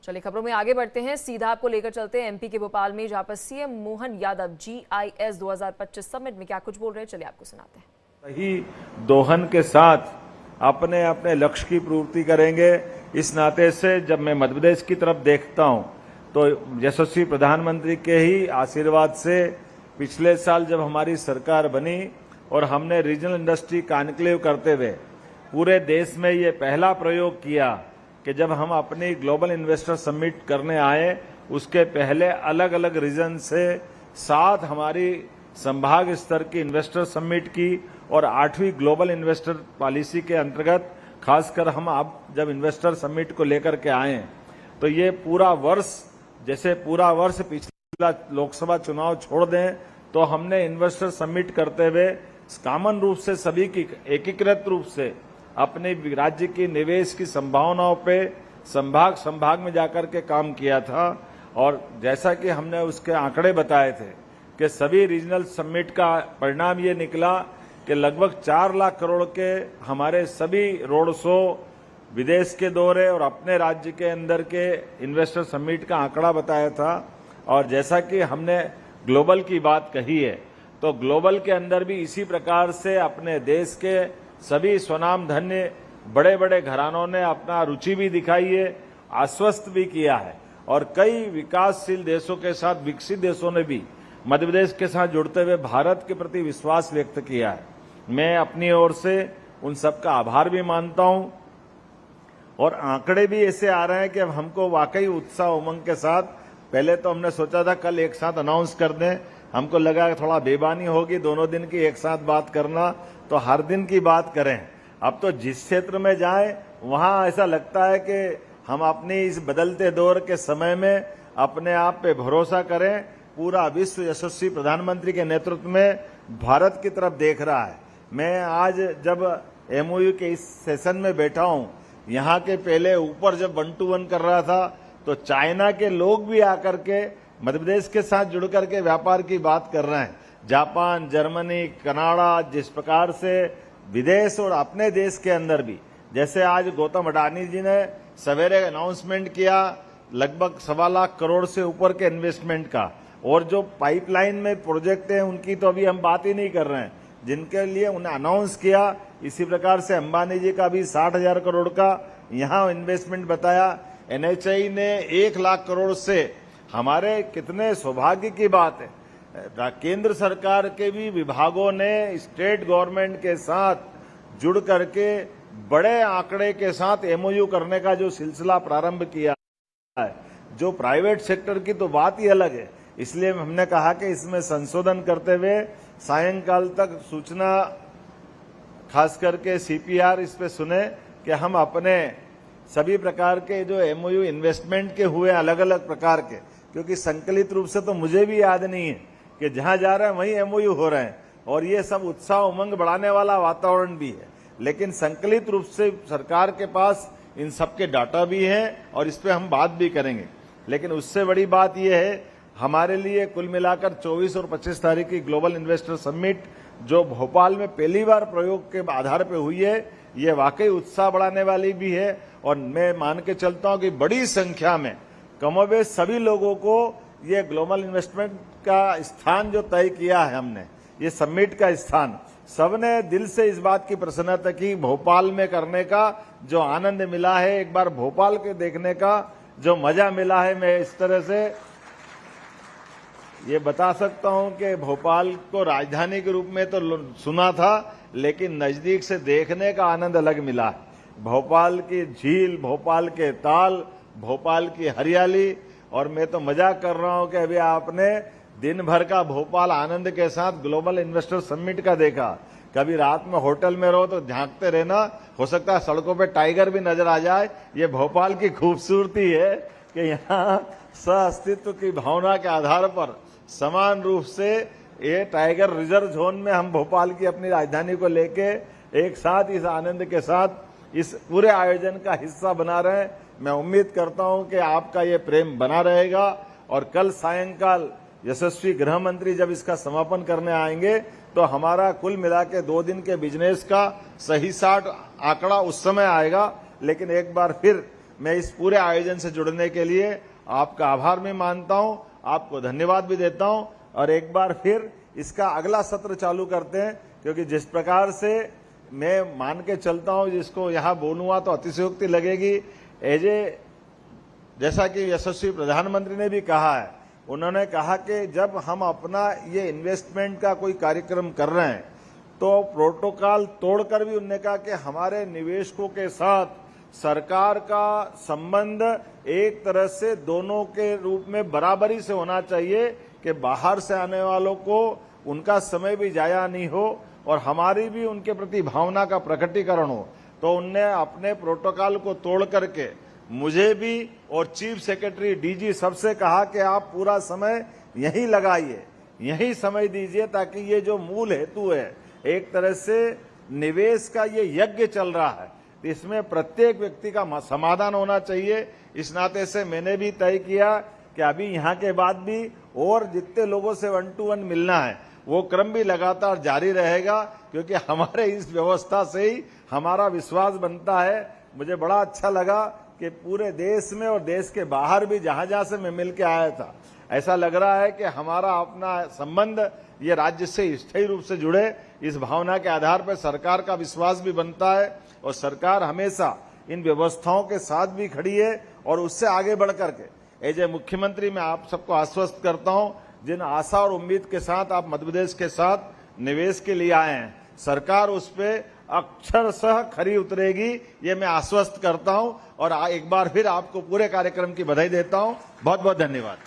चलिए खबरों में आगे बढ़ते हैं। सीधा आपको लेकर चलते हैं एमपी के भोपाल में, जहां पर CM Mohan Yadav GIS 2025 summit में क्या कुछ बोल रहे हैं, चलिए आपको सुनाते हैं। सही दोहन के साथ अपने अपने लक्ष्य की पूर्ति करेंगे। इस नाते से जब मैं मध्य प्रदेश की तरफ देखता हूं तो यशस्वी प्रधानमंत्री के ही आशीर्वाद से पिछले साल जब हमारी सरकार बनी और हमने रीजनल इंडस्ट्री कॉन्क्लेव करते हुए पूरे देश में ये पहला प्रयोग किया कि जब हम अपनी ग्लोबल इन्वेस्टर समिट करने आए, उसके पहले अलग अलग रीजन से 7 हमारी संभाग स्तर की इन्वेस्टर समिट की और 8वीं ग्लोबल इन्वेस्टर पॉलिसी के अंतर्गत खासकर हम अब जब इन्वेस्टर समिट को लेकर के आए तो ये पूरा वर्ष, जैसे पूरा वर्ष पिछला लोकसभा चुनाव छोड़ दें तो हमने इन्वेस्टर समिट करते हुए कॉमन रूप से सभी की एकीकृत रूप से अपने राज्य की निवेश की संभावनाओं पे संभाग में जाकर के काम किया था। और जैसा कि हमने उसके आंकड़े बताए थे कि सभी रीजनल समिट का परिणाम ये निकला कि लगभग 4 लाख करोड़ के हमारे सभी रोड शो, विदेश के दौरे और अपने राज्य के अंदर के इन्वेस्टर समिट का आंकड़ा बताया था। और जैसा कि हमने ग्लोबल की बात कही है तो ग्लोबल के अंदर भी इसी प्रकार से अपने देश के सभी स्वनाम धन्य बड़े बड़े घरानों ने अपना रुचि भी दिखाई है, आश्वस्त भी किया है और कई विकासशील देशों के साथ विकसित देशों ने भी मध्य प्रदेश के साथ जुड़ते हुए भारत के प्रति विश्वास व्यक्त किया है। मैं अपनी ओर से उन सबका आभार भी मानता हूं और आंकड़े भी ऐसे आ रहे हैं कि अब हमको वाकई उत्साह उमंग के साथ, पहले तो हमने सोचा था कल एक साथ अनाउंस कर दें, हमको लगा थोड़ा बेबानी होगी दोनों दिन की एक साथ बात करना, तो हर दिन की बात करें। अब तो जिस क्षेत्र में जाएं वहां ऐसा लगता है कि हम अपनी इस बदलते दौर के समय में अपने आप पे भरोसा करें। पूरा विश्व यशस्वी प्रधानमंत्री के नेतृत्व में भारत की तरफ देख रहा है। मैं आज जब MOU के इस सेशन में बैठा हूं, यहाँ के पहले ऊपर जब 1 to 1 कर रहा था तो चाइना के लोग भी आकर के मध्य प्रदेश के साथ जुड़ करके व्यापार की बात कर रहे हैं। जापान, जर्मनी, कनाडा, जिस प्रकार से विदेश और अपने देश के अंदर भी, जैसे आज गौतम अडानी जी ने सवेरे अनाउंसमेंट किया लगभग 1.25 लाख करोड़ से ऊपर के इन्वेस्टमेंट का, और जो पाइपलाइन में प्रोजेक्ट हैं उनकी तो अभी हम बात ही नहीं कर रहे हैं, जिनके लिए उन्हें अनाउंस किया। इसी प्रकार से अंबानी जी का भी 60,000 करोड़ का यहाँ इन्वेस्टमेंट बताया। NHAI ने 1 लाख करोड़ से, हमारे कितने सौभाग्य की बात है, केंद्र सरकार के भी विभागों ने स्टेट गवर्नमेंट के साथ जुड़ करके बड़े आंकड़े के साथ MOU करने का जो सिलसिला प्रारंभ किया है। जो प्राइवेट सेक्टर की तो बात ही अलग है, इसलिए हमने कहा कि इसमें संशोधन करते हुए सायंकाल तक सूचना खास करके CPR इस पे सुने कि हम अपने सभी प्रकार के जो MOU इन्वेस्टमेंट के हुए अलग अलग प्रकार के, क्योंकि संकलित रूप से तो मुझे भी याद नहीं है कि जहां जा रहे हैं वहीं MOU हो रहे हैं और ये सब उत्साह उमंग बढ़ाने वाला वातावरण भी है, लेकिन संकलित रूप से सरकार के पास इन सब के डाटा भी हैं और इस पे हम बात भी करेंगे। लेकिन उससे बड़ी बात यह है, हमारे लिए कुल मिलाकर 24 और 25 तारीख की ग्लोबल इन्वेस्टर समिट जो भोपाल में पहली बार प्रयोग के आधार पर हुई है, ये वाकई उत्साह बढ़ाने वाली भी है। और मैं मान के चलता हूं कि बड़ी संख्या में कमोबेश सभी लोगों को ये ग्लोबल इन्वेस्टमेंट का स्थान जो तय किया है हमने, ये समिट का स्थान, सबने दिल से इस बात की प्रसन्नता की, भोपाल में करने का जो आनंद मिला है, एक बार भोपाल के देखने का जो मजा मिला है, मैं इस तरह से ये बता सकता हूं कि भोपाल को राजधानी के रूप में तो सुना था, लेकिन नजदीक से देखने का आनंद अलग मिला है। भोपाल की झील, भोपाल के ताल, भोपाल की हरियाली, और मैं तो मजाक कर रहा हूं कि अभी आपने दिन भर का भोपाल आनंद के साथ ग्लोबल इन्वेस्टर समिट का देखा। कभी रात में होटल में रहो तो झांकते रहना, हो सकता है सड़कों पे टाइगर भी नजर आ जाए। ये भोपाल की खूबसूरती है कि यहाँ सह-अस्तित्व की भावना के आधार पर समान रूप से ये टाइगर रिजर्व जोन में हम भोपाल की अपनी राजधानी को लेके एक साथ इस आनंद के साथ इस पूरे आयोजन का हिस्सा बना रहे हैं। मैं उम्मीद करता हूं कि आपका ये प्रेम बना रहेगा और कल सायंकाल यशस्वी गृह मंत्री जब इसका समापन करने आएंगे तो हमारा कुल मिला के 2 दिन के बिजनेस का सही साठ आंकड़ा उस समय आएगा। लेकिन एक बार फिर मैं इस पूरे आयोजन से जुड़ने के लिए आपका आभार भी मानता हूं, आपको धन्यवाद भी देता हूं और एक बार फिर इसका अगला सत्र चालू करते हैं, क्योंकि जिस प्रकार से मैं मान के चलता हूं, जिसको यहां बोलूंगा तो अतिशयोक्ति लगेगी। जैसा कि यशस्वी प्रधानमंत्री ने भी कहा है, उन्होंने कहा कि जब हम अपना ये इन्वेस्टमेंट का कोई कार्यक्रम कर रहे हैं तो प्रोटोकॉल तोड़कर भी उन्होंने कहा कि हमारे निवेशकों के साथ सरकार का संबंध एक तरह से दोनों के रूप में बराबरी से होना चाहिए कि बाहर से आने वालों को उनका समय भी जाया नहीं हो और हमारी भी उनके प्रति भावना का प्रकटीकरण हो। तो उनने अपने प्रोटोकॉल को तोड़ करके मुझे भी और चीफ सेक्रेटरी डीजी सबसे कहा कि आप पूरा समय यहीं लगाइए, यहीं समय दीजिए, ताकि ये जो मूल हेतु है, एक तरह से निवेश का ये यज्ञ चल रहा है, इसमें प्रत्येक व्यक्ति का समाधान होना चाहिए। इस नाते से मैंने भी तय किया कि अभी यहाँ के बाद भी और जितने लोगों से 1 to 1 मिलना है वो क्रम भी लगातार जारी रहेगा, क्योंकि हमारे इस व्यवस्था से ही हमारा विश्वास बनता है। मुझे बड़ा अच्छा लगा कि पूरे देश में और देश के बाहर भी जहां जहां से मैं मिल के आया था, ऐसा लग रहा है कि हमारा अपना संबंध ये राज्य से स्थायी रूप से जुड़े। इस भावना के आधार पर सरकार का विश्वास भी बनता है और सरकार हमेशा इन व्यवस्थाओं के साथ भी खड़ी है और उससे आगे बढ़ करके एज ए मुख्यमंत्री मैं आप सबको आश्वस्त करता हूं, जिन आशा और उम्मीद के साथ आप मध्य प्रदेश के साथ निवेश के लिए आए हैं, सरकार उस पे अक्षरशः खरी उतरेगी, ये मैं आश्वस्त करता हूं। और एक बार फिर आपको पूरे कार्यक्रम की बधाई देता हूं। बहुत बहुत धन्यवाद।